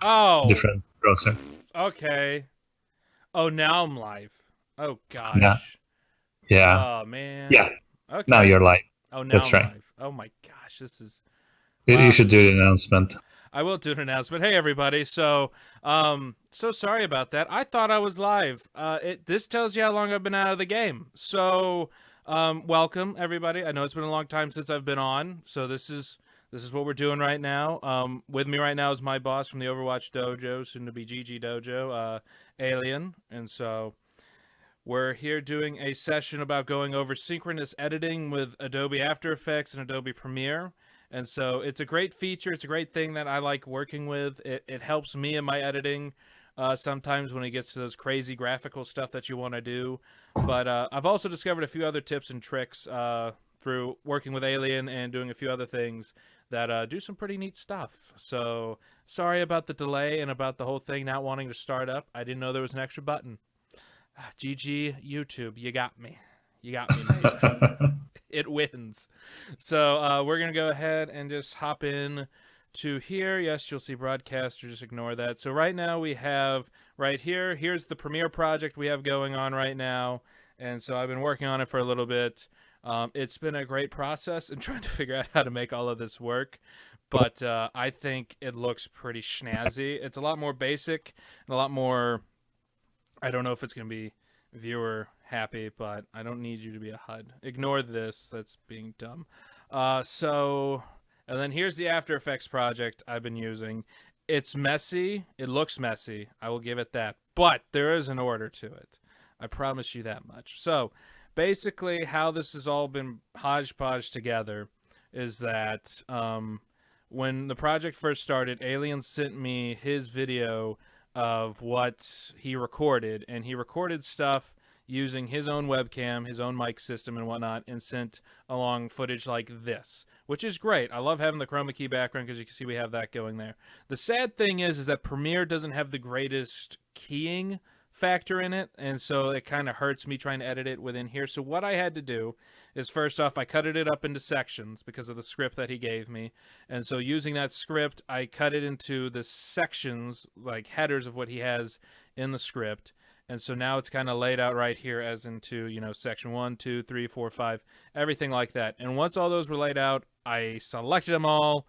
Oh, different browser. okay. Oh, now I'm live. Oh Yeah, gosh. yeah, Oh man. yeah. Now Okay. you're live. Oh, now That's I'm right. live. Oh my gosh, this is You wow. should do the announcement. I will do an announcement. Hey everybody. So sorry about that. I thought I was live. This tells you how long I've been out of the game. Welcome everybody. I know it's been a long time since I've been on. So this is what we're doing right now. With me right now is my boss from the Overwatch Dojo, soon to be GG Dojo, Alien, and so we're here doing a session about going over synchronous editing with Adobe After Effects and Adobe Premiere. And so it's a great feature. It's a great thing that I like working with. It helps me in my editing sometimes when it gets to those crazy graphical stuff that you want to do. But I've also discovered a few other tips and tricks through working with Alien and doing a few other things that do some pretty neat stuff. So sorry about the delay and about the whole thing not wanting to start up. I didn't know there was an extra button. GG YouTube, you got me. You got me, mate. It wins. So we're gonna go ahead and just hop in to here. Yes, you'll see broadcaster. Just ignore that. So right now we have right here. Here's the Premiere project we have going on right now, and so I've been working on it for a little bit. It's been a great process in trying to figure out how to make all of this work. But I think it looks pretty snazzy. It's a lot more basic and a lot more. I don't know if it's going to be viewer happy, but I don't need you to be a HUD. Ignore this. That's being dumb. And then here's the After Effects project I've been using. It's messy. It looks messy. I will give it that. But there is an order to it. I promise you that much. So basically, how this has all been hodgepodge together is that when the project first started, Alien sent me his video of what he recorded, and he recorded stuff using his own webcam, his own mic system, and whatnot, and sent along footage like this, which is great. I love having the chroma key background because you can see we have that going there. The sad thing is that Premiere doesn't have the greatest keying factor in it, and so it kind of hurts me trying to edit it within here. So what I had to do is, first off, I cut it up into sections because of the script that he gave me, and so using that script, I cut it into the sections, like headers of what he has in the script. And so now it's kind of laid out right here as into, section 1, 2, 3, 4, 5, everything like that. And once all those were laid out, I selected them all,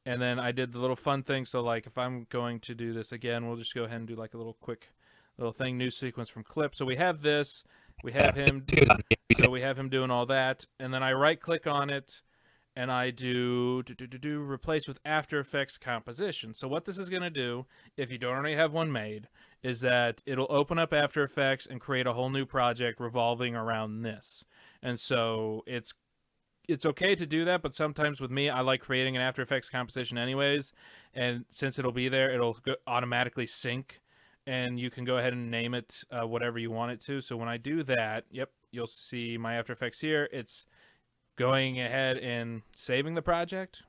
and then I did the little fun thing. So like if I'm going to do this again, we'll just go ahead and do like a little quick little thing, new sequence from clip. So we have this, we have him, so we have him doing all that, and then I right click on it and I do replace with After Effects composition. So what this is going to do, if you don't already have one made, is that it'll open up After Effects and create a whole new project revolving around this. And so it's okay to do that, but sometimes with me, I like creating an After Effects composition anyways, and since it'll be there, it'll automatically sync, and you can go ahead and name it whatever you want it to. So when I do that, yep, you'll see my After Effects here. It's going ahead and saving the project.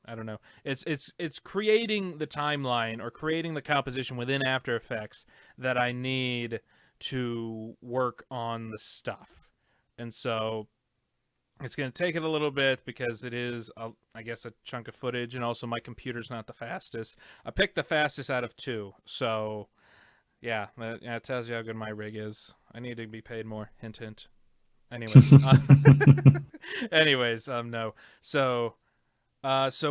I don't know. It's creating the timeline or creating the composition within After Effects that I need to work on the stuff. And so it's going to take it a little bit because it is, I guess, a chunk of footage, and also my computer's not the fastest. I picked the fastest out of two, so yeah, that tells you how good my rig is. I need to be paid more. Hint, hint. Anyways, no. So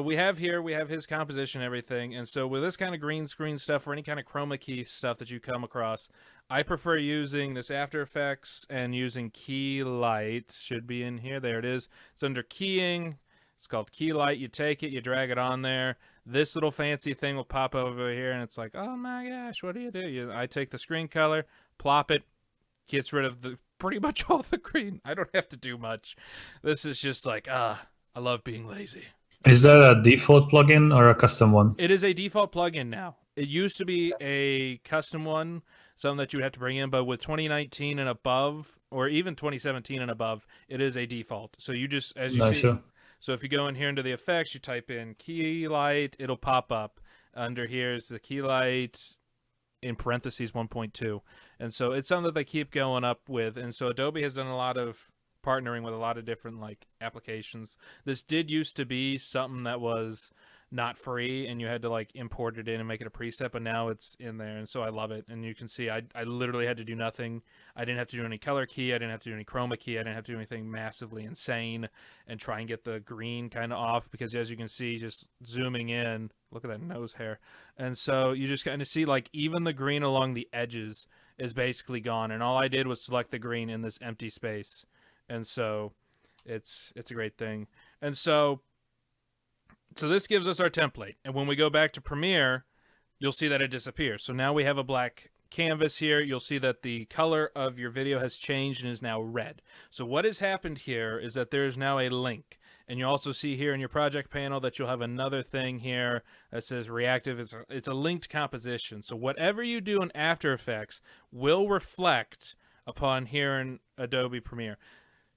we have here, we have his composition and everything. And so with this kind of green screen stuff or any kind of chroma key stuff that you come across, I prefer using this After Effects and using Key Light. Should be in here. There it is. It's under keying. It's called Key Light. You take it, you drag it on there. This little fancy thing will pop over here, and it's like, oh my gosh, what do you do? I take the screen color, plop it, gets rid of the pretty much all the green. I don't have to do much. This is just like, I love being lazy. Is that a default plugin or a custom one? It is a default plugin now. It used to be a custom one, something that you would have to bring in, but with 2019 and above, or even 2017 and above, it is a default. So you just, as you Nice. see, so if you go in here into the effects, you type in key light, it'll pop up. Under here is the key light in parentheses 1.2. And so it's something that they keep going up with. And so Adobe has done a lot of partnering with a lot of different like applications. This did used to be something that was not free, and you had to like import it in and make it a preset, but now it's in there, and so I love it. And you can see I literally had to do nothing. I didn't have to do any color key, I didn't have to do any chroma key, I didn't have to do anything massively insane and try and get the green kind of off, because as you can see, just zooming in, look at that nose hair. And so you just kind of see like even the green along the edges is basically gone, and all I did was select the green in this empty space. And so it's a great thing. And so this gives us our template. And when we go back to Premiere, you'll see that it disappears. So now we have a black canvas here. You'll see that the color of your video has changed and is now red. So what has happened here is that there is now a link. And you also see here in your project panel that you'll have another thing here that says reactive. It's a linked composition. So whatever you do in After Effects will reflect upon here in Adobe Premiere.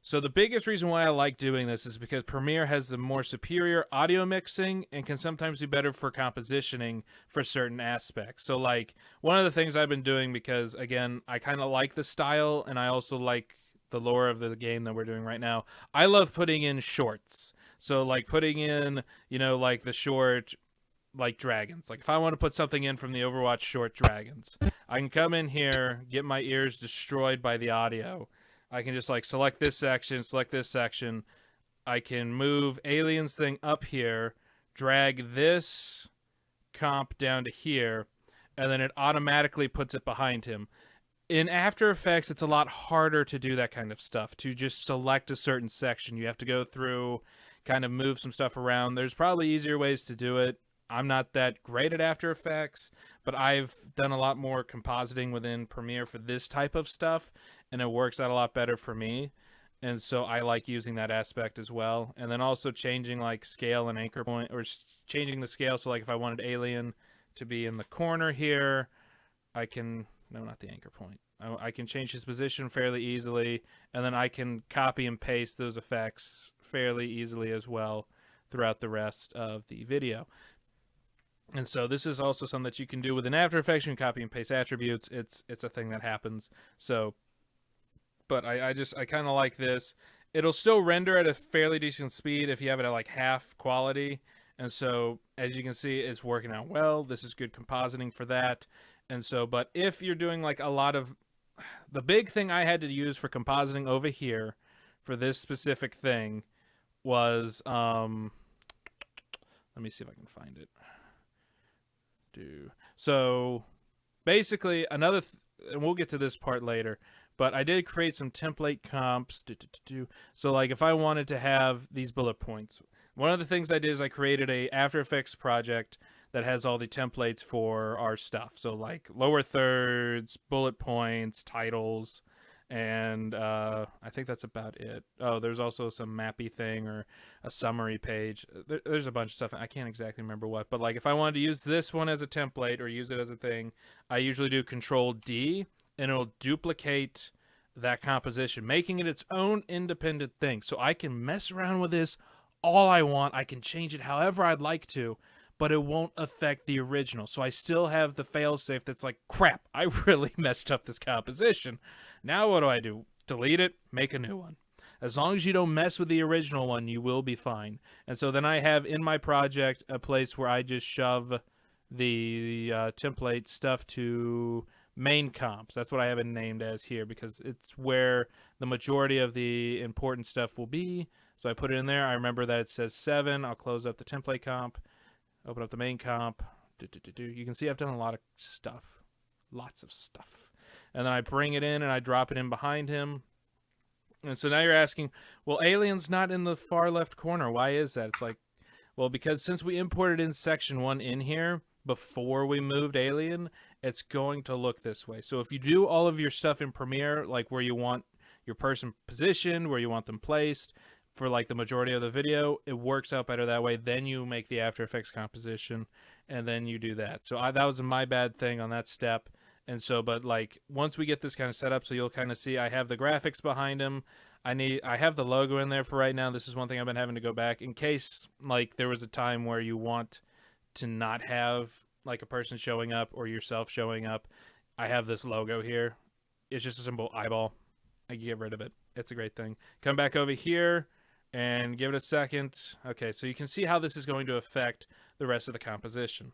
So the biggest reason why I like doing this is because Premiere has the more superior audio mixing and can sometimes be better for compositioning for certain aspects. So like one of the things I've been doing, because again, I kind of like the style and I also like the lore of the game that we're doing right now, I love putting in shorts. So like putting in, you know, like the short, like dragons. Like if I want to put something in from the Overwatch short dragons, I can come in here, get my ears destroyed by the audio. I can just like select this section. I can move Alien's thing up here, drag this comp down to here, and then it automatically puts it behind him. In After Effects, it's a lot harder to do that kind of stuff, to just select a certain section. You have to go through, kind of move some stuff around. There's probably easier ways to do it. I'm not that great at After Effects, but I've done a lot more compositing within Premiere for this type of stuff, and it works out a lot better for me. And so I like using that aspect as well. And then also changing like scale and anchor point, or changing the scale. So like if I wanted Alien to be in the corner here, I can, no, not the anchor point. I can change his position fairly easily, and then I can copy and paste those effects fairly easily as well throughout the rest of the video. And so this is also something that you can do within After Effects. You can copy and paste attributes. It's a thing that happens. So, but I kind of like this. It'll still render at a fairly decent speed if you have it at like half quality. And so, as you can see, it's working out well. This is good compositing for that. And so, but if you're doing like a lot of, the big thing I had to use for compositing over here for this specific thing was, let me see if I can find it. So basically another and we'll get to this part later, but I did create some template comps. So like if I wanted to have these bullet points, one of the things I did is I created a After Effects project that has all the templates for our stuff. So like lower thirds, bullet points, titles, and I think that's about it. Oh, there's also some mappy thing or a summary page. There's a bunch of stuff. I can't exactly remember what, but like if I wanted to use this one as a template or use it as a thing, I usually do Control D, and it'll duplicate that composition, making it its own independent thing. So I can mess around with this all I want. I can change it however I'd like to, but it won't affect the original. So I still have the failsafe that's like, crap, I really messed up this composition. Now what do? Delete it, make a new one. As long as you don't mess with the original one, you will be fine. And so then I have in my project a place where I just shove the template stuff to main comps. That's what I have it named as here, because it's where the majority of the important stuff will be. So I put it in there. I remember that it says 7. I'll close up the template comp, open up the main comp. You can see I've done a lot of stuff. Lots of stuff. And then I bring it in and I drop it in behind him. And so now you're asking, well, Alien's not in the far left corner. Why is that? It's like, well, because since we imported in section 1 in here before we moved Alien, it's going to look this way. So if you do all of your stuff in Premiere, like where you want your person positioned, where you want them placed, for like the majority of the video, it works out better that way. Then you make the After Effects composition, and then you do that. So that was my bad thing on that step. And so, but like once we get this kind of set up, so you'll kind of see I have the graphics behind him. I have the logo in there for right now. This is one thing I've been having to go back in case like there was a time where you want to not have like a person showing up or yourself showing up. I have this logo here. It's just a simple eyeball. I can get rid of it. It's a great thing. Come back over here. and give it a second. Okay, so you can see how this is going to affect the rest of the composition.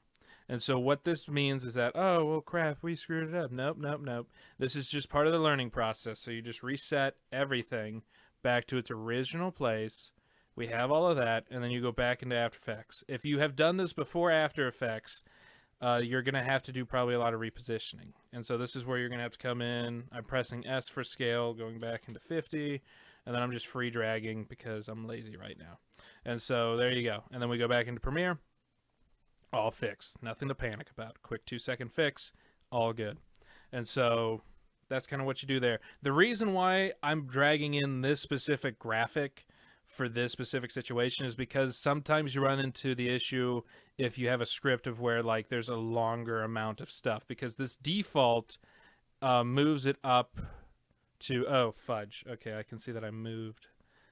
And so what this means is that, oh, well, crap, we screwed it up. Nope, nope, nope. This is just part of the learning process. So you just reset everything back to its original place. We have all of that, and then you go back into After Effects. If you have done this before After Effects, you're going to have to do probably a lot of repositioning. And so this is where you're going to have to come in. I'm pressing S for scale, going back into 50, and then I'm just free dragging because I'm lazy right now. And so there you go. And then we go back into Premiere. All fixed. Nothing to panic about. Quick 2-second fix. All good. And so that's kind of what you do there. The reason why I'm dragging in this specific graphic for this specific situation is because sometimes you run into the issue if you have a script of where like there's a longer amount of stuff, because this default moves it up to, oh fudge, okay, I can see that I moved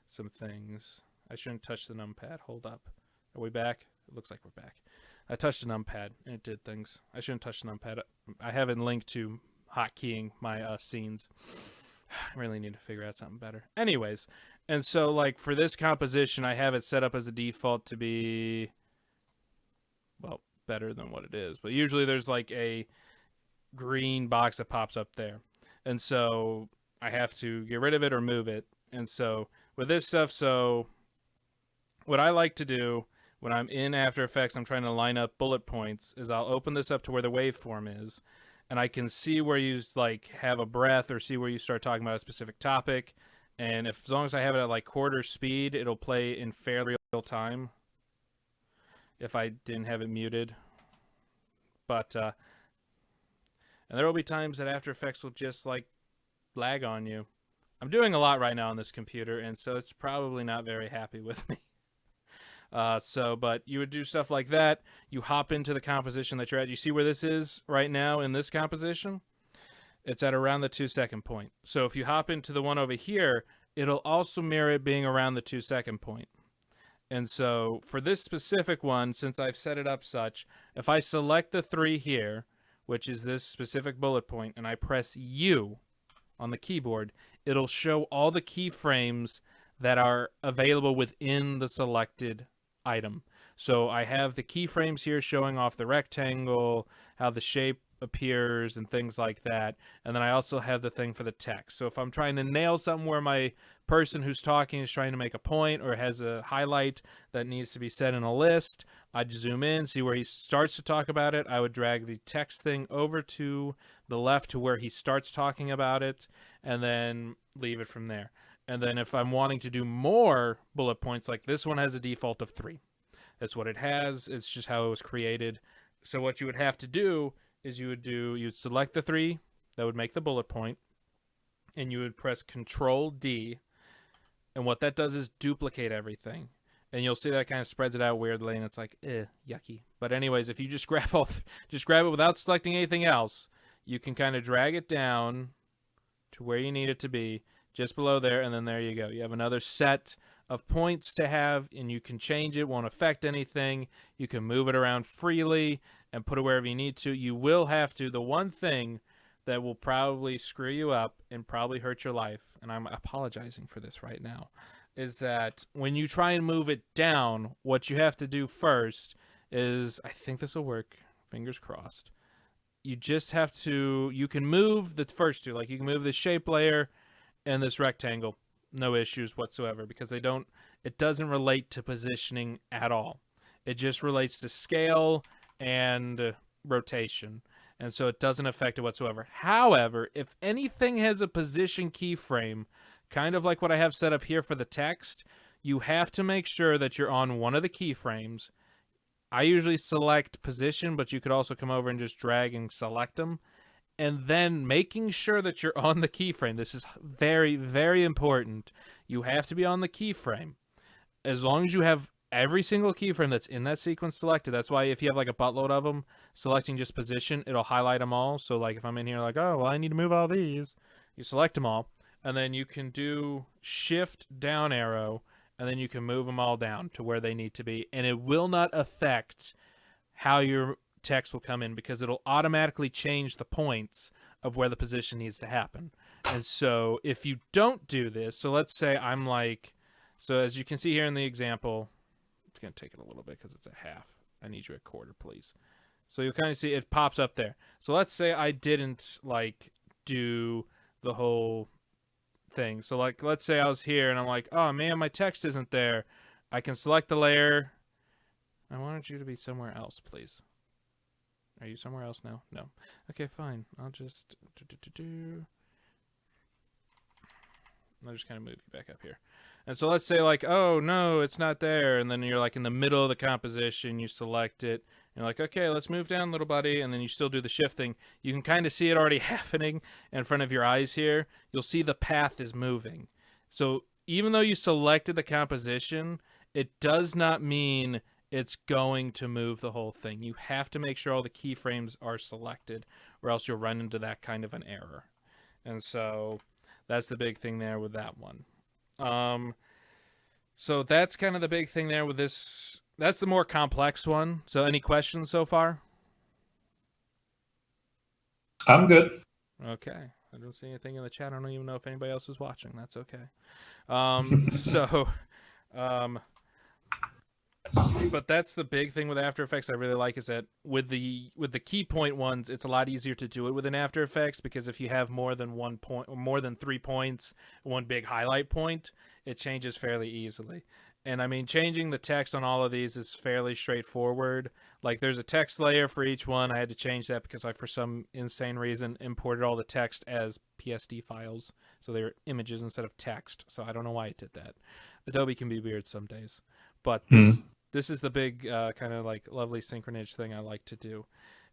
some things. I shouldn't touch the numpad. Hold up. Are we back? It looks like we're back. I touched the numpad and it did things. I shouldn't touch the numpad. I haven't linked to hotkeying my scenes. I really need to figure out something better. Anyways, and so like for this composition, I have it set up as a default to be, well, better than what it is. But usually there's like a green box that pops up there. And so I have to get rid of it or move it. And so with this stuff, so what I like to do when I'm in After Effects, I'm trying to line up bullet points, is I'll open this up to where the waveform is, and I can see where you like have a breath or see where you start talking about a specific topic. And if, as long as I have it at like quarter speed, it'll play in fairly real time if I didn't have it muted. But and there will be times that After Effects will just like lag on you. I'm doing a lot right now on this computer, and so it's probably not very happy with me. But you would do stuff like that. You hop into the composition that you're at. You see where this is right now in this composition? It's at around the 2-second point. So if you hop into the one over here, it'll also mirror it being around the 2-second point. And so for this specific one, since I've set it up such, if I select the 3 here, which is this specific bullet point, and I press U on the keyboard, it'll show all the keyframes that are available within the selected item. So I have the keyframes here showing off the rectangle, how the shape appears and things like that. And then I also have the thing for the text. So if I'm trying to nail something where my person who's talking is trying to make a point or has a highlight that needs to be set in a list, I'd zoom in, see where he starts to talk about it. I would drag the text thing over to the left to where he starts talking about it, and then leave it from there. And then if I'm wanting to do more bullet points, like this one has a default of 3. That's what it has. It's just how it was created. So what you would have to do is you'd select the 3 that would make the bullet point, and you would press Control D. And what that does is duplicate everything. And you'll see that it kind of spreads it out weirdly, and it's like, yucky. But anyways, if you just grab just grab it without selecting anything else, you can kind of drag it down to where you need it to be, just below there, and then there you go. You have another set of points to have, and you can change it. Won't affect anything. You can move it around freely and put it wherever you need to. You will have to. The one thing that will probably screw you up and probably hurt your life, and I'm apologizing for this right now, is that when you try and move it down, what you have to do first is, I think this will work, fingers crossed, you just have to, you can move the first 2, like you can move the shape layer and this rectangle, no issues whatsoever, because it doesn't relate to positioning at all. It just relates to scale and rotation, and so it doesn't affect it whatsoever. However, if anything has a position keyframe, kind of like what I have set up here for the text, you have to make sure that you're on one of the keyframes. I usually select position, but you could also come over and just drag and select them. And then making sure that you're on the keyframe. This is very, very important. You have to be on the keyframe. As long as you have every single keyframe that's in that sequence selected. That's why if you have like a buttload of them, selecting just position, it'll highlight them all. So like if I'm in here like, oh, well, I need to move all these, you select them all. And then you can do shift down arrow, and then you can move them all down to where they need to be. And it will not affect how your text will come in, because it'll automatically change the points of where the position needs to happen. And so if you don't do this, so let's say I'm like So as you can see here in the example, it's going to take it a little bit because it's a half. I need you at quarter, please. So you'll kind of see it pops up there. So let's say I didn't like do the whole thing. So like, let's say I was here and I'm like, oh man, my text isn't there. I can select the layer. I wanted you to be somewhere else, please. Are you somewhere else now? No. Okay, fine. I'll just I'll just kind of move you back up here. And so let's say like, oh no, it's not there. And then you're like in the middle of the composition, you select it. You're like, okay, let's move down, little buddy. And then you still do the shifting. You can kind of see it already happening in front of your eyes here. You'll see the path is moving. So even though you selected the composition, it does not mean it's going to move the whole thing. You have to make sure all the keyframes are selected, or else you'll run into that kind of an error. And so that's the big thing there with that one. So that's kind of the big thing there with this. That's the more complex one. So any questions so far? I'm good. Okay. I don't see anything in the chat. I don't even know if anybody else is watching. That's okay. But that's the big thing with After Effects I really like, is that with the key point ones, it's a lot easier to do it within After Effects, because if you have more than 1 point or more than 3 points, one big highlight point, it changes fairly easily. And I mean, changing the text on all of these is fairly straightforward. Like, there's a text layer for each one. I had to change that because I, for some insane reason, imported all the text as PSD files, so they're images instead of text. So I don't know why I did that. Adobe can be weird some days, but this is the big kind of like lovely synchronage thing I like to do.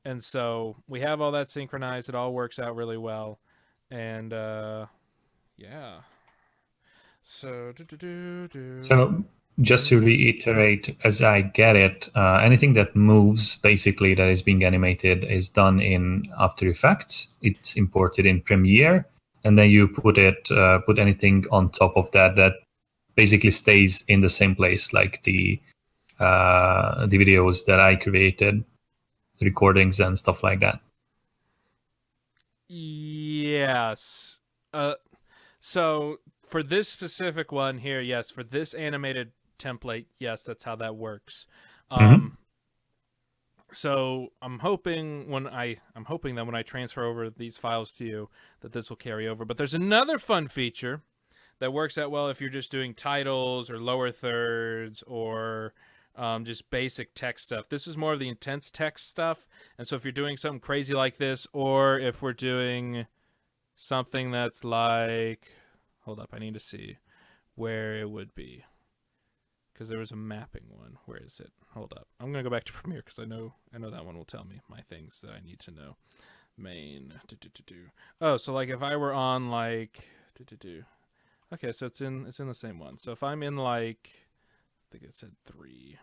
And so we have all that synchronized. It all works out really well. And yeah. So just to reiterate, as I get it, anything that moves, basically, that is being animated, is done in After Effects. It's imported in Premiere, and then you put anything on top of that basically stays in the same place, like the videos that I created, recordings and stuff like that. Yes. So for this specific one here, yes, for this animated template, yes, that's how that works. So I'm hoping that when I transfer over these files to you, that this will carry over. But there's another fun feature that works out well if you're just doing titles or lower thirds or just basic text stuff. This is more of the intense text stuff. And so if you're doing something crazy like this, or if we're doing something that's like, hold up, I need to see where it would be, because there was a mapping one. Where is it? Hold up. I'm going to go back to Premiere because I know that one will tell me my things that I need to know. Main. Oh, so like if I were on like... Okay, so it's in the same one. So if I'm in like... I think it said 3.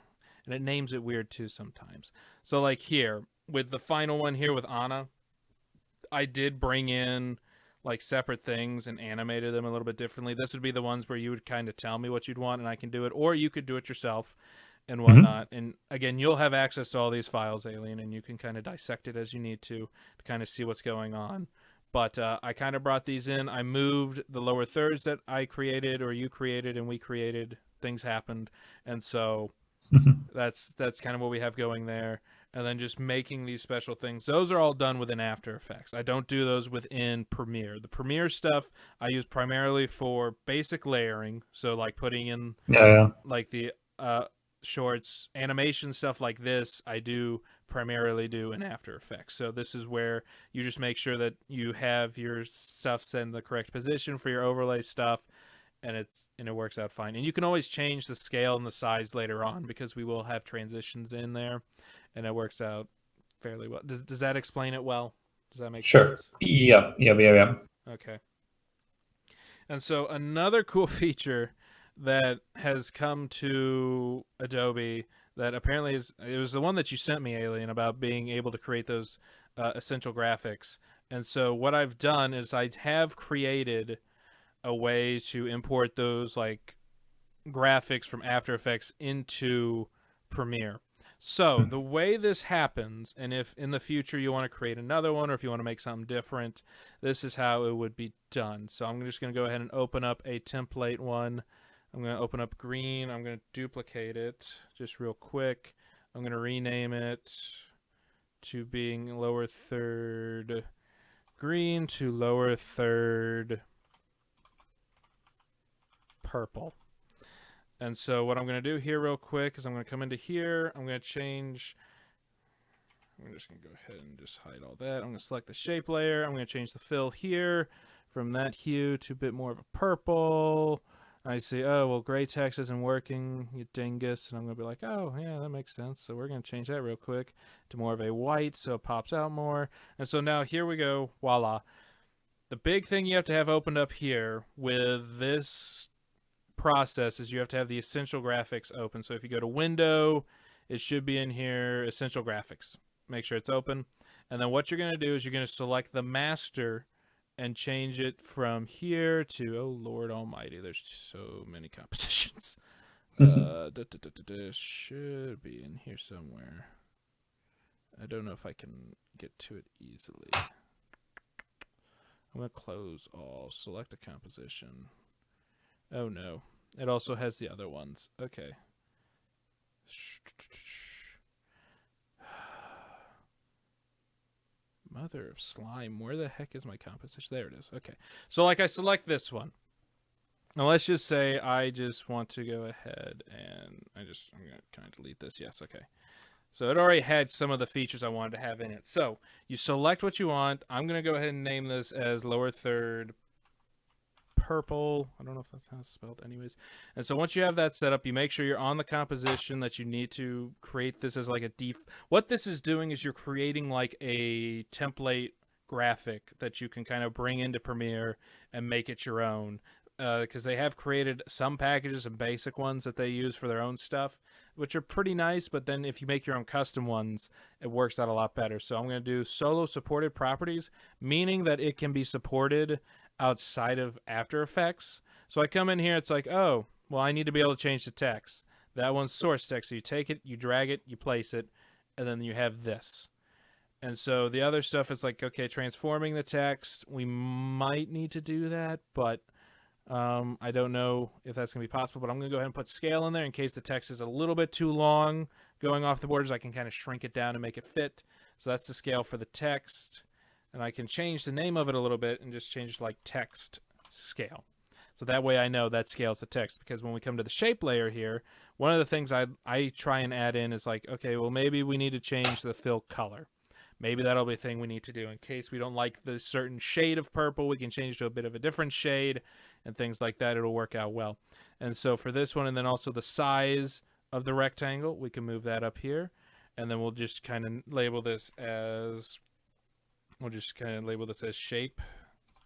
And it names it weird too sometimes. So like here, with the final one here with Anna, I did bring in like separate things and animated them a little bit differently. This would be the ones where you would kind of tell me what you'd want and I can do it, or you could do it yourself and whatnot. And again, you'll have access to all these files, Alien, and you can kind of dissect it as you need to kind of see what's going on. But I kind of brought these in. I moved the lower thirds that I created, or you created, and we created. Things happened, and so that's kind of what we have going there. And then just making these special things, those are all done within After Effects. I don't do those within Premiere. The Premiere stuff I use primarily for basic layering, so like putting in like the shorts, animation stuff like this, I do primarily do in After Effects. So this is where you just make sure that you have your stuff set in the correct position for your overlay stuff, and it works out fine. And you can always change the scale and the size later on, because we will have transitions in there, and it works out fairly well. Does that explain it well? Does that make sense? Yeah. Okay. And so another cool feature that has come to Adobe that apparently it was the one that you sent me, Alien, about being able to create those essential graphics. And so what I've done is I have created a way to import those like graphics from After Effects into Premiere. So the way this happens, and if in the future you want to create another one, or if you want to make something different, this is how it would be done. So I'm just going to go ahead and open up a template one. I'm going to open up green. I'm going to duplicate it just real quick. I'm going to rename it to being lower third green to lower third purple. And so what I'm going to do here real quick is I'm going to come into here. I'm going to change. I'm just going to go ahead and just hide all that. I'm going to select the shape layer. I'm going to change the fill here from that hue to a bit more of a purple. I see, oh, well, gray text isn't working, you dingus. And I'm going to be like, oh, yeah, that makes sense. So we're going to change that real quick to more of a white so it pops out more. And so now here we go. Voila. The big thing you have to have opened up here with this process is you have to have the essential graphics open. So if you go to window, it should be in here, essential graphics. Make sure it's open. And then what you're going to do is you're going to select the master and change it from here to, oh Lord Almighty, there's so many compositions. Should be in here somewhere. I don't know if I can get to it easily. I'm going to close all, select a composition. Oh no, it also has the other ones. Okay. Mother of slime, where the heck is my composition? There it is. Okay. So like I select this one. Now let's just say I just want to go ahead and I'm going to kind of delete this. Yes, okay. So it already had some of the features I wanted to have in it. So you select what you want. I'm going to go ahead and name this as lower third purple. I don't know if that's how it's spelled anyways. And so once you have that set up, you make sure you're on the composition that you need to create this as like a what this is doing is you're creating like a template graphic that you can kind of bring into Premiere and make it your own. Because they have created some packages and basic ones that they use for their own stuff, which are pretty nice, but then if you make your own custom ones, it works out a lot better. So I'm going to do solo supported properties, meaning that it can be supported outside of After Effects. So I come in here, it's like, oh, well, I need to be able to change the text. That one's source text, so you take it, you drag it, you place it, and then you have this. And so the other stuff is like, okay, transforming the text, we might need to do that, but I don't know if that's going to be possible, but I'm going to go ahead and put scale in there in case the text is a little bit too long going off the borders. I can kind of shrink it down and make it fit. So that's the scale for the text. And I can change the name of it a little bit and just change like text scale. So that way I know that scales the text, because when we come to the shape layer here, one of the things I try and add in is like, okay, well, maybe we need to change the fill color. Maybe that'll be a thing we need to do in case we don't like the certain shade of purple. We can change to a bit of a different shade and things like that. It'll work out well. And so for this one, and then also the size of the rectangle, we can move that up here. And then we'll just kind of label this as,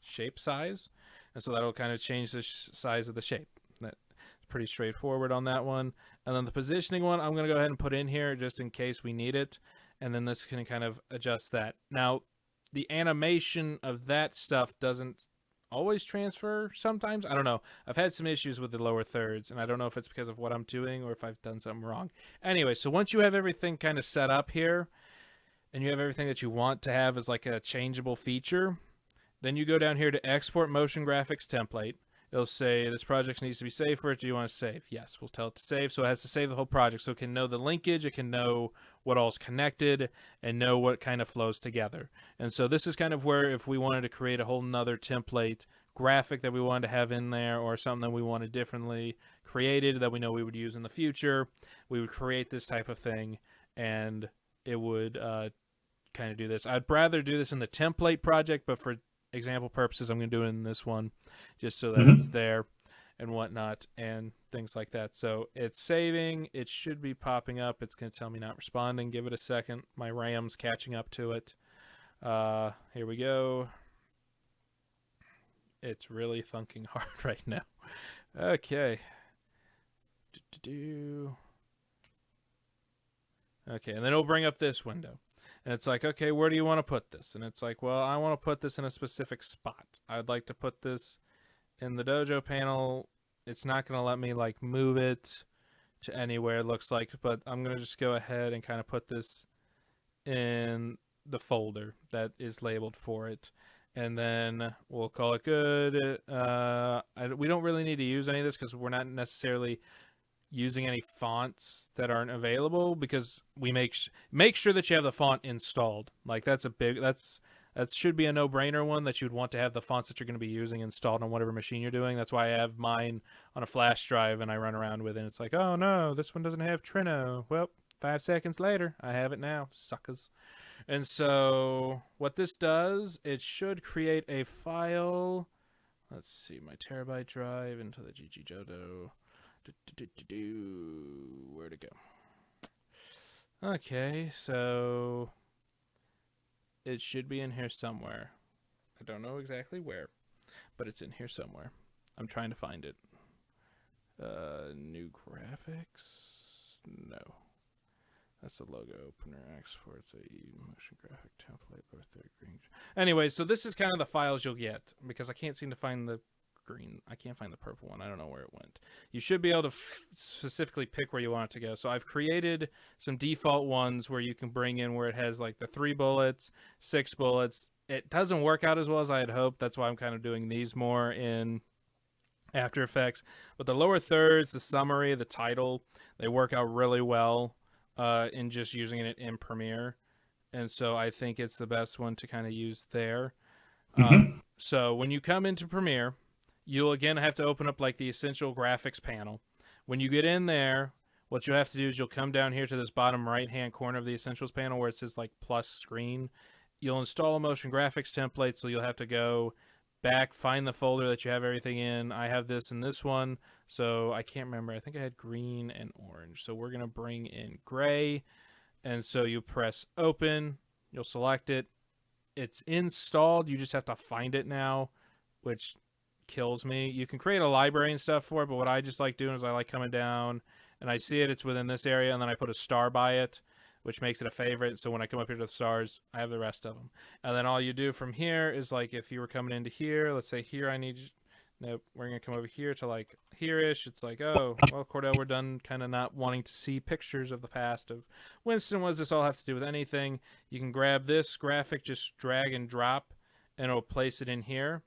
shape size. And so that'll kind of change the size of the shape. That's pretty straightforward on that one. And then the positioning one, I'm going to go ahead and put in here just in case we need it. And then this can kind of adjust that. Now, the animation of that stuff doesn't always transfer sometimes. I don't know. I've had some issues with the lower thirds, and I don't know if it's because of what I'm doing or if I've done something wrong. Anyway, so once you have everything kind of set up here, and you have everything that you want to have as like a changeable feature, then you go down here to Export Motion Graphics Template. It'll say this project needs to be saved for it. Do you want to save? Yes, we'll tell it to save. So it has to save the whole project. So it can know the linkage, it can know what all's connected, and know what kind of flows together. And so this is kind of where if we wanted to create a whole nother template graphic that we wanted to have in there, or something that we wanted differently created that we know we would use in the future, we would create this type of thing, and it would kind of do this. I'd rather do this in the template project, but for example purposes, I'm going to do it in this one just so that it's there and whatnot and things like that. So it's saving. It should be popping up. It's going to tell me not responding. Give it a second. My RAM's catching up to it. Here we go. It's really thunking hard right now. Okay. Okay, and then it'll bring up this window. And it's like, okay, where do you want to put this? And it's like, well, I want to put this in a specific spot. I'd like to put this in the dojo panel. It's not going to let me like move it to anywhere, it looks like, but I'm going to just go ahead and kind of put this in the folder that is labeled for it. and then we'll call it good. We don't really need to use any of this because we're not necessarily using any fonts that aren't available, because we make sure that you have the font installed. Like that should be a no-brainer one, that you'd want to have the fonts that you're going to be using installed on whatever machine you're doing. That's why I have mine on a flash drive and I run around with it. And it's like, oh no, this one doesn't have Trino. Well, 5 seconds later, I have it now, suckers. And so what this does, it should create a file. Let's see, my terabyte drive into the GGJodo. Where'd it go? Okay, so it should be in here somewhere. I don't know exactly where, but it's in here somewhere. I'm trying to find it. New graphics? No. That's the logo opener. Exports a motion graphic template. Lower third green. Anyway, so this is kind of the files you'll get, because I can't seem to find the green. I can't find the purple one. I don't know where it went. You should be able to specifically pick where you want it to go. So I've created some default ones where you can bring in where it has like the 3 bullets, 6 bullets. It doesn't work out as well as I had hoped. That's why I'm kind of doing these more in After Effects. But the lower thirds, the summary, the title, they work out really well in just using it in Premiere. And so I think it's the best one to kind of use there. So when you come into Premiere, you'll again have to open up like the Essential Graphics panel. When you get in there, what you'll have to do is you'll come down here to this bottom right-hand corner of the Essentials panel where it says like plus screen. You'll install a motion graphics template, so you'll have to go back, find the folder that you have everything in. I have this in this one, so I can't remember. I think I had green and orange. So we're going to bring in gray. And so you press open. You'll select it. It's installed. You just have to find it now, which kills me. You can create a library and stuff for it, but what I just like doing is I like coming down and I see it's within this area, and then I put a star by it, which makes it a favorite. So when I come up here to the stars, I have the rest of them. And then all you do from here is like if you were coming into here, let's say here I need you. Nope, we're going to come over here to like here-ish. It's like, oh, well, Cordell, we're done kind of not wanting to see pictures of the past of Winston. What does this all have to do with anything? You can grab this graphic, just drag and drop, and it'll place it in here.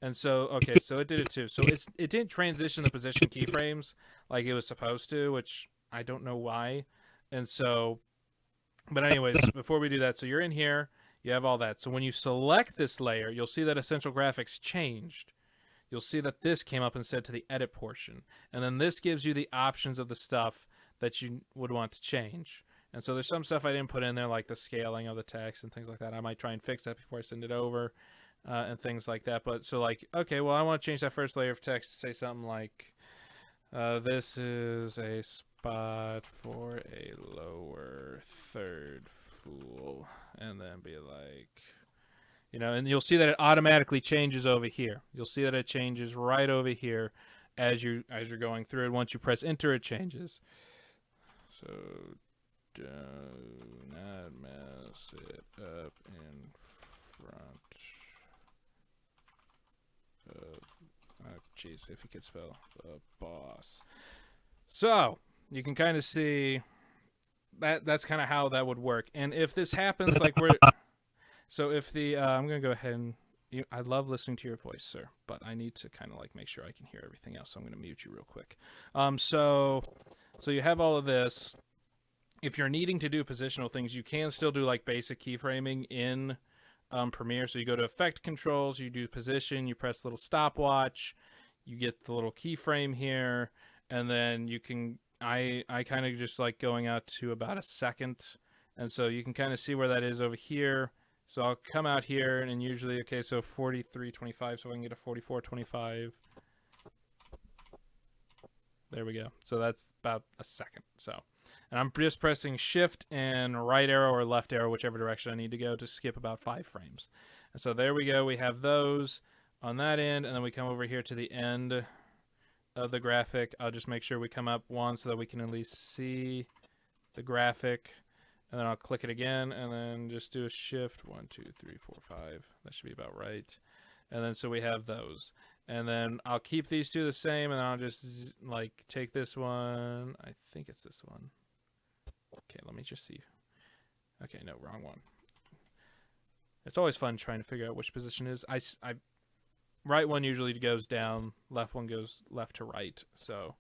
And so, okay, so it did it too. So it didn't transition the position keyframes like it was supposed to, which I don't know why. And so, but anyways, before we do that, so you're in here, you have all that. So when you select this layer, you'll see that Essential Graphics changed. You'll see that this came up instead to the edit portion. And then this gives you the options of the stuff that you would want to change. And so there's some stuff I didn't put in there, like the scaling of the text and things like that. I might try and fix that before I send it over and things like that. But so like, okay, well, I want to change that first layer of text to say something like, this is a spot for a lower third fool. And then be like... You know, and you'll see that it automatically changes over here. You'll see that it changes right over here as you're going through it. Once you press enter, it changes. So do not mess it up in front of, oh jeez, if you could spell the boss. So you can kind of see that's kind of how that would work. And if this happens, like we're... So if the, I'm going to go ahead and, I love listening to your voice, sir, but I need to kind of like make sure I can hear everything else. So I'm going to mute you real quick. So you have all of this. If you're needing to do positional things, you can still do like basic keyframing in Premiere. So you go to Effect Controls, you do Position, you press the little stopwatch, you get the little keyframe here, and then you can, I kind of just like going out to about a second. And so you can kind of see where that is over here. So I'll come out here and usually, okay, so 43.25, so I can get a 44.25. There we go. So that's about a second. So, and I'm just pressing shift and right arrow or left arrow, whichever direction I need to go to skip about 5 frames. And so there we go. We have those on that end, and then we come over here to the end of the graphic. I'll just make sure we come up one so that we can at least see the graphic. And then I'll click it again, and then just do a shift. 1, 2, 3, 4, 5. That should be about right. And then so we have those. And then I'll keep these two the same, and then I'll just like take this one. I think it's this one. Okay, let me just see. Okay, no, wrong one. It's always fun trying to figure out which position is. I right one usually goes down, left one goes left to right. So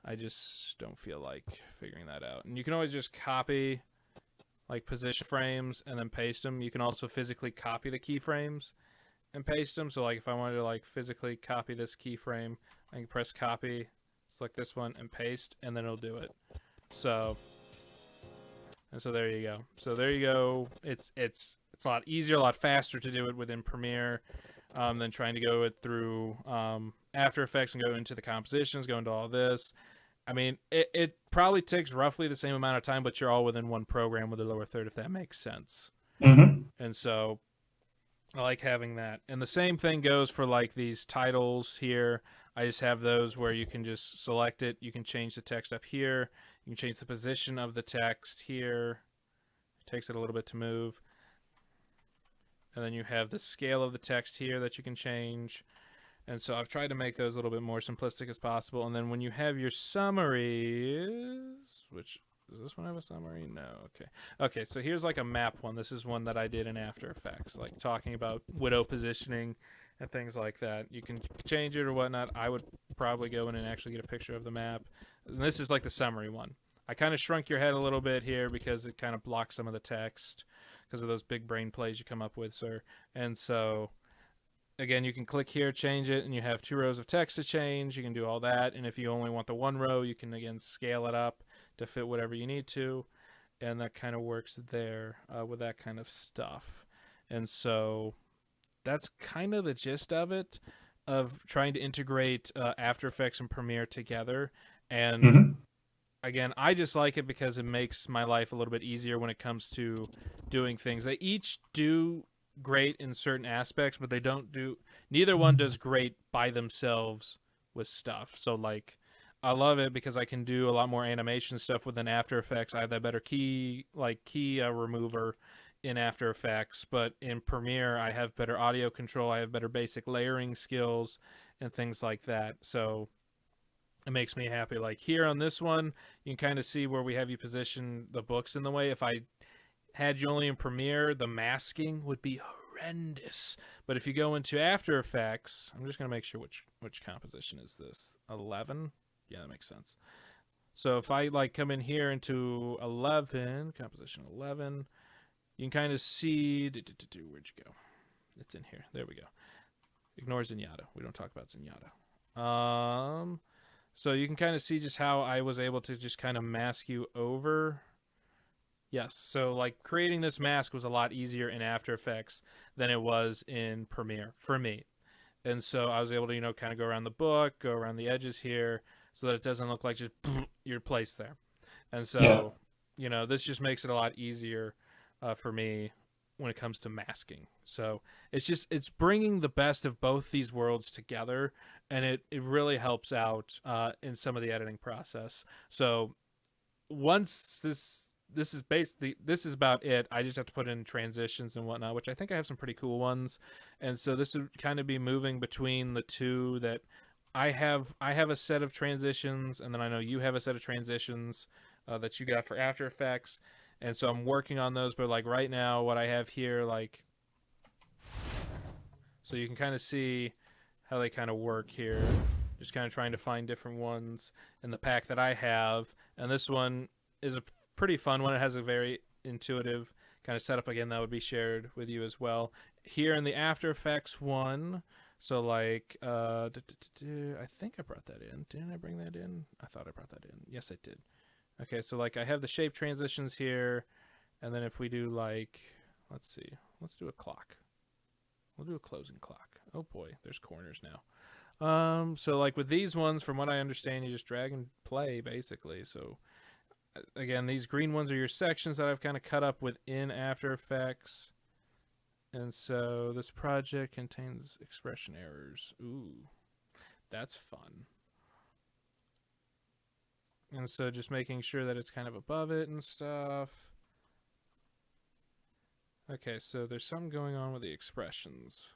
I just don't feel like figuring that out. And you can always just copy like position frames and then paste them. You can also physically copy the keyframes and paste them. So like if I wanted to like physically copy this keyframe, I can press copy, select this one and paste, and then it'll do it. So there you go. So there you go. It's a lot easier, a lot faster to do it within Premiere than trying to go it through After Effects and go into the compositions, go into all this. I mean, it probably takes roughly the same amount of time, but you're all within one program with a lower third, if that makes sense. Mm-hmm. And so I like having that. And the same thing goes for like these titles here. I just have those where you can just select it. You can change the text up here. You can change the position of the text here. It takes it a little bit to move. And then you have the scale of the text here that you can change. And so I've tried to make those a little bit more simplistic as possible. And then when you have your summaries, which, does this one have a summary? No, okay. Okay, so here's like a map one. This is one that I did in After Effects, like talking about widow positioning and things like that. You can change it or whatnot. I would probably go in and actually get a picture of the map. And this is like the summary one. I kind of shrunk your head a little bit here because it kind of blocks some of the text because of those big brain plays you come up with, sir. And so again, you can click here, change it, and you have 2 rows of text to change. You can do all that. And if you only want the 1 row, you can, again, scale it up to fit whatever you need to. And that kind of works there with that kind of stuff. And so that's kind of the gist of it, of trying to integrate After Effects and Premiere together. And again, I just like it because it makes my life a little bit easier when it comes to doing things. They each do great in certain aspects, but they don't do, neither one does great by themselves with stuff. So like I love it because I can do a lot more animation stuff within After Effects. I have that better key remover in After Effects, but in Premiere I have better audio control, I have better basic layering skills and things like that. So it makes me happy. Like here on this one, you can kind of see where we have you position the books in the way. If I had you only in Premiere, the masking would be horrendous. But if you go into After Effects, I'm just going to make sure which composition is this. 11? Yeah, that makes sense. So if I like come in here into 11, composition 11, you can kind of see, where'd you go? It's in here. There we go. Ignore Zenyatta. We don't talk about Zenyatta. So you can kind of see just how I was able to just kind of mask you over. Yes, so like creating this mask was a lot easier in After Effects than it was in Premiere for me. And so I was able to, kind of go around the book, go around the edges here so that it doesn't look like just you're placed there. And so, this just makes it a lot easier for me when it comes to masking. So it's bringing the best of both these worlds together, and it really helps out in some of the editing process. So once this is about it. I just have to put in transitions and whatnot, which I think I have some pretty cool ones. And so this would kind of be moving between the two that I have a set of transitions, and then I know you have a set of transitions that you got for After Effects. And so I'm working on those, but like right now what I have here, like, so you can kind of see how they kind of work here. Just kind of trying to find different ones in the pack that I have. And this one is a pretty fun one. It has a very intuitive kind of setup. Again, that would be shared with you as well. Here in the After Effects one, so like, I think I brought that in. Didn't I bring that in? I thought I brought that in. Yes, I did. Okay, so like I have the shape transitions here, and then if we do like, let's see, let's do a clock. We'll do a closing clock. Oh boy, there's corners now. So like with these ones, from what I understand, you just drag and play basically. So again, these green ones are your sections that I've kind of cut up within After Effects. And so this project contains expression errors. Ooh, that's fun. And so just making sure that it's kind of above it and stuff. Okay, so there's something going on with the expressions.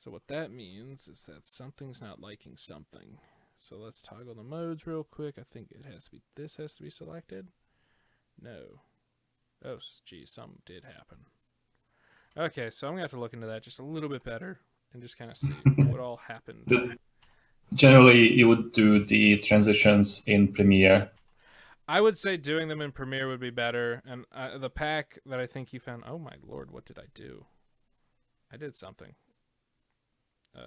So what that means is that something's not liking something. So let's toggle the modes real quick. I think it has to be, this has to be selected. No. Oh, geez, something did happen. Okay, so I'm gonna have to look into that just a little bit better and just kind of see what all happened. Generally, you would do the transitions in Premiere. I would say doing them in Premiere would be better. And the pack that I think you found. Oh my lord, what did I do? I did something. Okay.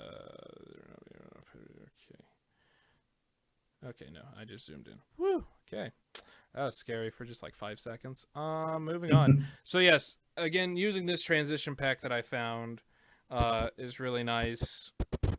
Okay, no, I just zoomed in. Woo. Okay, that was scary for just like 5 seconds. Moving on. So yes, again, using this transition pack that I found is really nice.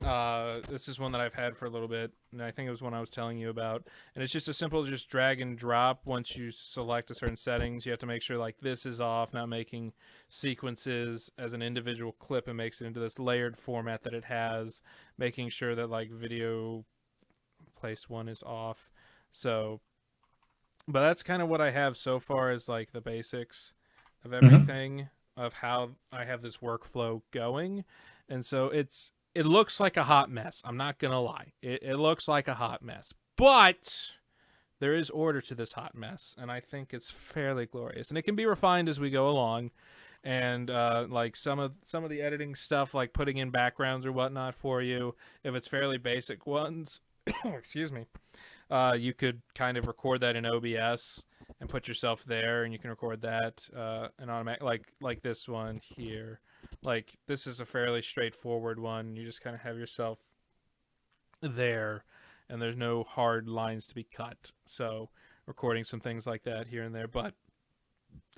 This is one that I've had for a little bit, and I think it was one I was telling you about. And it's just as simple as just drag and drop. Once you select a certain settings, you have to make sure like this is off, not making sequences as an individual clip, and makes it into this layered format that it has, making sure that like video place one is off. So, but that's kind of what I have so far as like the basics of Mhm. everything of how I have this workflow going. And so it looks like a hot mess. I'm not gonna lie. It looks like a hot mess. But there is order to this hot mess, and I think it's fairly glorious. And it can be refined as we go along. And like some of the editing stuff, like putting in backgrounds or whatnot for you, if it's fairly basic ones, excuse me, you could kind of record that in OBS and put yourself there, and you can record that and automatic like this one here. Like this is a fairly straightforward one. You just kind of have yourself there, and there's no hard lines to be cut. So recording some things like that here and there, but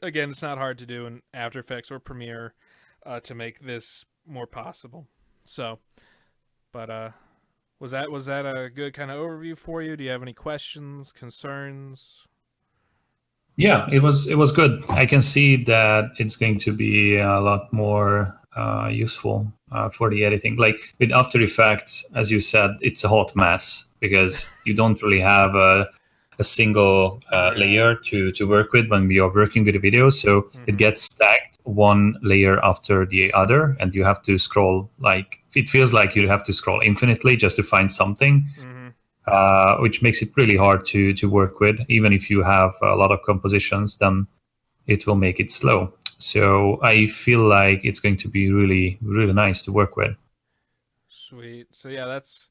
again, it's not hard to do in After Effects or Premiere to make this more possible. So, but was that a good kind of overview for you? Do you have any questions, concerns? Yeah, it was good. I can see that it's going to be a lot more useful for the editing. Like with After Effects, as you said, it's a hot mess because you don't really have a single Yeah. layer to work with when we are working with a video. So it Mm-hmm. gets stacked one layer after the other, and you have to scroll like it feels like you have to scroll infinitely just to find something, Mm-hmm. which makes it really hard to work with. Even if you have a lot of compositions, then it will make it slow. So I feel like it's going to be really, really nice to work with. Sweet. So yeah, that's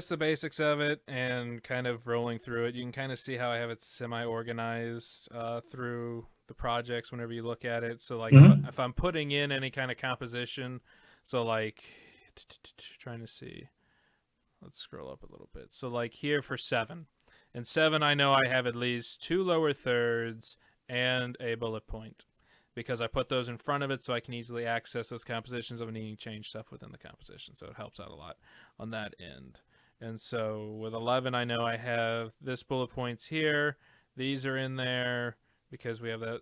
the basics of it, and kind of rolling through it. You can kind of see how I have it semi-organized through the projects whenever you look at it. So like Mm-hmm. if I'm putting in any kind of composition, so like trying to see. Let's scroll up a little bit. So like here for 7. In 7 I know I have at least 2 lower thirds and a bullet point, because I put those in front of it so I can easily access those compositions of needing to change stuff within the composition. So it helps out a lot on that end. And so with 11, I know I have this bullet points here. These are in there because we have that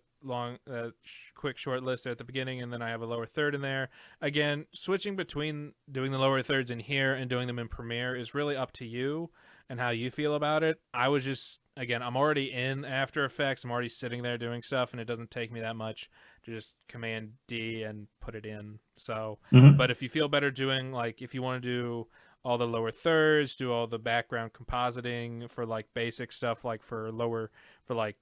quick short list there at the beginning, and then I have a lower third in there. Again, switching between doing the lower thirds in here and doing them in Premiere is really up to you and how you feel about it. I was just, again, I'm already in After Effects. I'm already sitting there doing stuff, and it doesn't take me that much to just Command D and put it in. So, Mm-hmm. but if you feel better doing, like, if you want to do all the lower thirds, do all the background compositing for like basic stuff, like for like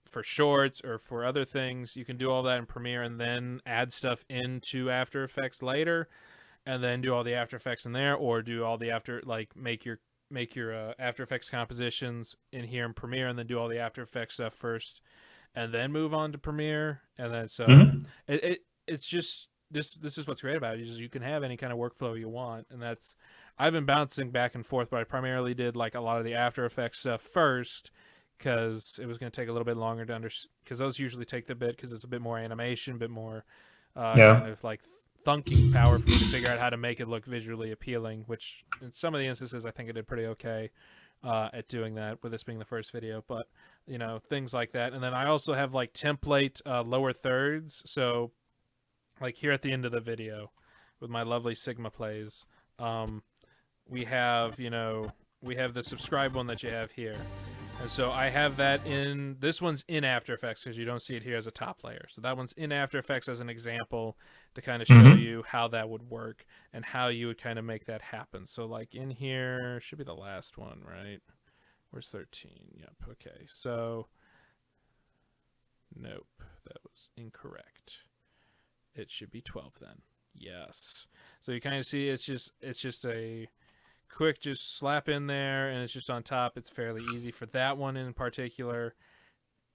for shorts or for other things, you can do all that in Premiere and then add stuff into After Effects later, and then do all the After Effects in there, or do all the after like make your After Effects compositions in here in Premiere, and then do all the After Effects stuff first, and then move on to Premiere, and then so Mm-hmm. it's just this is what's great about it is you can have any kind of workflow you want, and that's I've been bouncing back and forth, but I primarily did like a lot of the After Effects stuff first because it was going to take a little bit longer to understand, because those usually take the bit because it's a bit more animation, a bit more kind Yeah. of like thunking power for me to figure out how to make it look visually appealing, which in some of the instances I think I did pretty okay at doing that, with this being the first video. But things like that. And then I also have like template lower thirds. So like here at the end of the video with my lovely Sigma plays, um, we have we have the subscribe one that you have here. And so I have that in, this one's in After Effects because you don't see it here as a top layer. So that one's in After Effects as an example to kind of show Mm-hmm. you how that would work and how you would kind of make that happen. So like in here should be the last one, right? Where's 13? Yep. Okay. So nope, that was incorrect. It should be 12 then. Yes. So you kind of see it's just a quick just slap in there, and it's just on top. It's fairly easy for that one in particular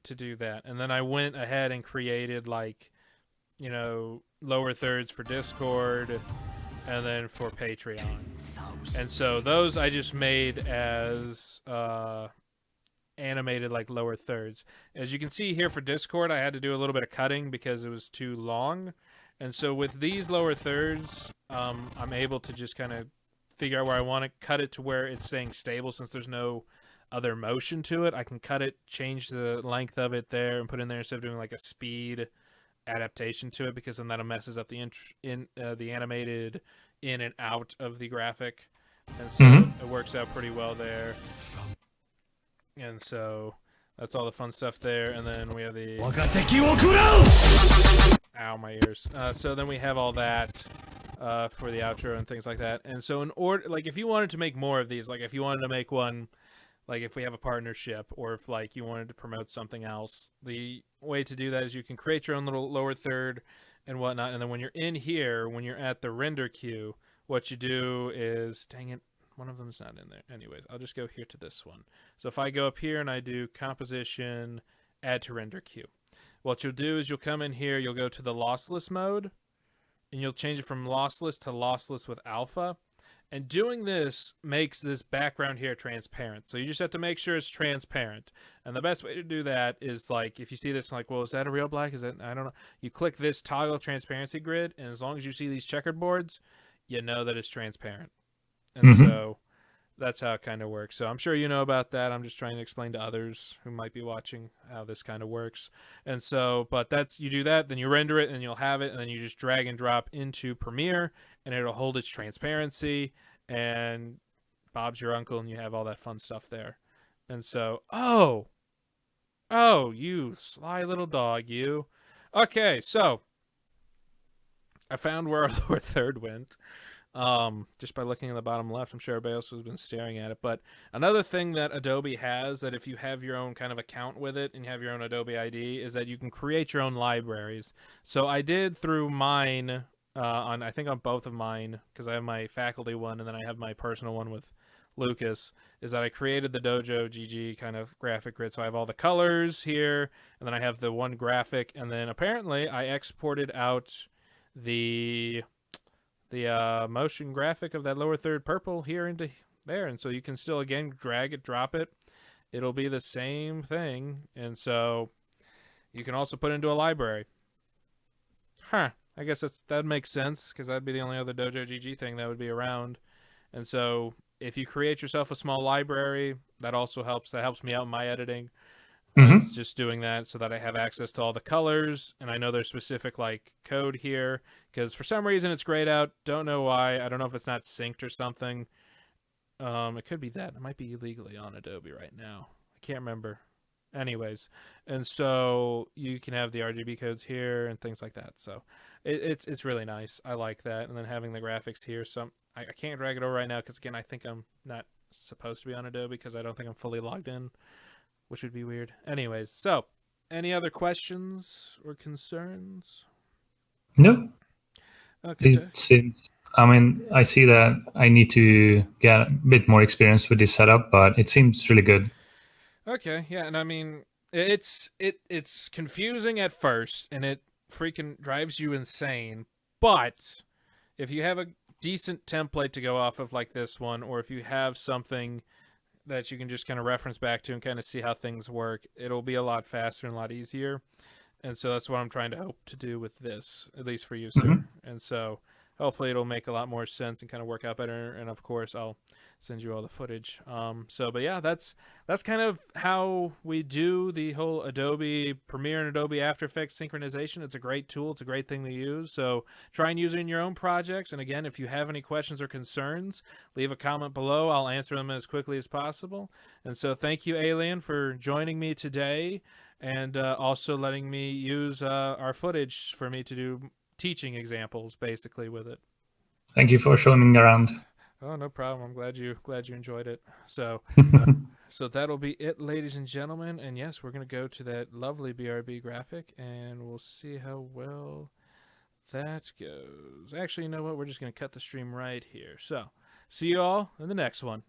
to do that. And then I went ahead and created like, lower thirds for Discord and then for Patreon. And so those I just made as animated like lower thirds. As you can see here for Discord, I had to do a little bit of cutting because it was too long. And so with these lower thirds, I'm able to just kind of figure out where I want to cut it to where it's staying stable since there's no other motion to it. I can cut it, change the length of it there, and put in there instead of doing like a speed adaptation to it, because then that messes up the the animated in and out of the graphic. And so it works out pretty well there. And so that's all the fun stuff there. And then we have the... Ow, my ears. So then we have all that for the outro and things like that. And so in order, like if you wanted to make more of these, like if you wanted to make one, like if we have a partnership, or if like you wanted to promote something else, the way to do that is you can create your own little lower third and whatnot. And then when you're in here, when you're at the render queue, what you do is, dang it, one of them's not in there. Anyways, I'll just go here to this one. So if I go up here and I do composition, add to render queue, what you'll do is you'll come in here, you'll go to the lossless mode, and you'll change it from lossless to lossless with alpha. And doing this makes this background here transparent. So you just have to make sure it's transparent. And the best way to do that is, like, if you see this, like, well, is that a real black? Is that, I don't know. You click this toggle transparency grid, and as long as you see these checkered boards, you know that it's transparent. And so that's how it kind of works. So I'm sure you know about that. I'm just trying to explain to others who might be watching how this kind of works. And so, but that's, you do that, then you render it, and you'll have it, and then you just drag and drop into Premiere, and it'll hold its transparency, and Bob's your uncle, and you have all that fun stuff there. And so, oh, you sly little dog, you. Okay, so I found where our lower third went. Just by looking in the bottom left. I'm sure everybody else has been staring at it. But another thing that Adobe has, that if you have your own kind of account with it and you have your own Adobe ID, is that you can create your own libraries. So I did through mine, I think on both of mine, because I have my faculty one and then I have my personal one with Lucas, is that I created the Dojo GG kind of graphic grid. So I have all the colors here, and then I have the one graphic, and then apparently I exported out the motion graphic of that lower third purple here into there. And so you can still, again, drag it, drop it. It'll be the same thing. And so you can also put it into a library. I guess that makes sense, because that'd be the only other Dojo GG thing that would be around. And so if you create yourself a small library, that also helps. That helps me out in my editing. It's just doing that so that I have access to all the colors, and I know there's specific like code here, because for some reason it's grayed out. Don't know why. I don't know if it's not synced or something. It could be that. It might be illegally on Adobe right now. I can't remember. Anyways, and so you can have the RGB codes here and things like that. So it's really nice. I like that. And then having the graphics here. So I can't drag it over right now because, again, I think I'm not supposed to be on Adobe because I don't think I'm fully logged in, which would be weird. Anyways, so any other questions or concerns? No. Okay. It seems, I mean, I see that I need to get a bit more experience with this setup, but it seems really good. Okay, yeah, and I mean, it's confusing at first, and it freaking drives you insane. But if you have a decent template to go off of like this one, or if you have something that you can just kind of reference back to and kind of see how things work, it'll be a lot faster and a lot easier. And so that's what I'm trying to hope to do with this, at least for you, sir. And so hopefully it'll make a lot more sense and kind of work out better. And of course, I'll send you all the footage. But yeah, that's kind of how we do the whole Adobe Premiere and Adobe After Effects synchronization. It's a great tool. It's a great thing to use. So try and use it in your own projects. And again, if you have any questions or concerns, leave a comment below. I'll answer them as quickly as possible. And so thank you, Alien, for joining me today, and also letting me use our footage for me to do teaching examples, basically, with it. Thank you for showing me around. Oh, no problem. I'm glad you enjoyed it. So, so that'll be it, ladies and gentlemen. And yes, we're gonna go to that lovely BRB graphic, and we'll see how well that goes. Actually, you know what? We're just going to cut the stream right here. So, see you all in the next one.